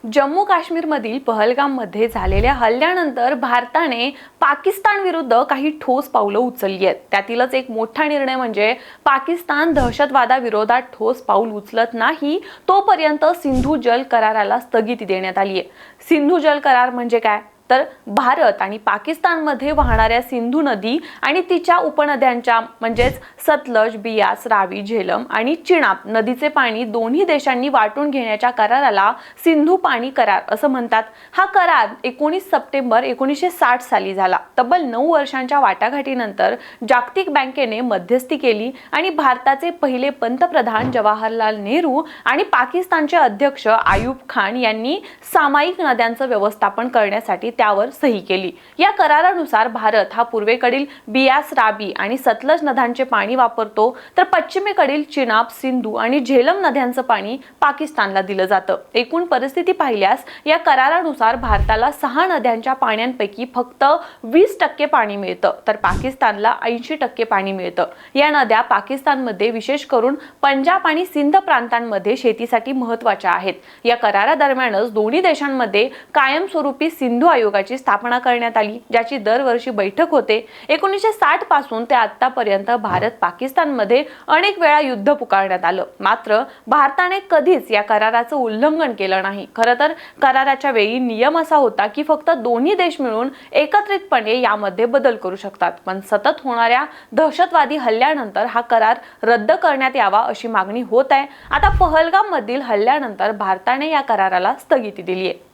जम्मू काश्मीरमधील पहलगाममध्ये झालेल्या हल्ल्यानंतर भारताने पाकिस्तान विरुद्ध काही ठोस पावलं उचलली आहेत। त्यातीलच एक मोठा निर्णय म्हणजे पाकिस्तान दहशतवादाविरोधात ठोस पाऊल उचलत नाही तोपर्यंत सिंधू जल कराराला स्थगिती देण्यात आली आहे। सिंधू जल करार म्हणजे काय? तर भारत आणि पाकिस्तानमध्ये वाहणाऱ्या सिंधू नदी आणि तिच्या उपनद्यांच्या म्हणजेच सतलज, बियास, रावी, झेलम आणि चिनाब नदीचे पाणी दोन्ही देशांनी वाटून घेण्याच्या कराराला सिंधू पाणी करार असं म्हणतात। हा करार 19 सप्टेंबर 1960 साली झाला। तब्बल 9 वर्षांच्या वाटाघाटीनंतर जागतिक बँकेने मध्यस्थी केली आणि भारताचे पहिले पंतप्रधान जवाहरलाल नेहरू आणि पाकिस्तानचे अध्यक्ष आयूब खान यांनी सामायिक नद्यांचं व्यवस्थापन करण्यासाठी त्यावर सही केली। या करारानुसार भारत हा पूर्वेकडील बियास, रावी आणि सतलज नद्यांचे पाणी वापरतो, तर पश्चिमेकडील चिनाब, सिंधू आणि झेलम नद्यांचं पाणी पाकिस्तानला दिलं जातं। एकूण परिस्थिती पाहिल्यास या करारानुसार भारताला 6 नद्यांच्या पाण्यांपैकी फक्त 20% पाणी मिळतं, तर पाकिस्तानला 80% पाणी मिळतं। या नद्या पाकिस्तानमध्ये विशेष करून पंजाब आणि सिंध प्रांतांमध्ये शेतीसाठी महत्त्वाच्या आहेत। या करारादरम्यानच दोन्ही देशांमध्ये कायमस्वरूपी सिंधू आयोगाची स्थापना करण्यात आली, ज्याची दरवर्षी बैठक होते। 1960 पासून ते आतापर्यंत भारत पाकिस्तानमध्ये अनेक वेळा युद्ध पुकारण्यात आलं, मात्र भारताने कधीच या कराराचं उल्लंघन केलं नाही। खरं तर कराराच्या वेळी नियम असा होता की फक्त दोन्ही देश मिळून एकत्रितपणे यामध्ये बदल करू शकतात, पण सतत होणाऱ्या दहशतवादी हल्ल्यानंतर हा करार रद्द करण्यात यावा अशी मागणी होत आहे। आता पहलगाम मधील हल्ल्यानंतर भारताने या कराराला स्थगिती दिली आहे।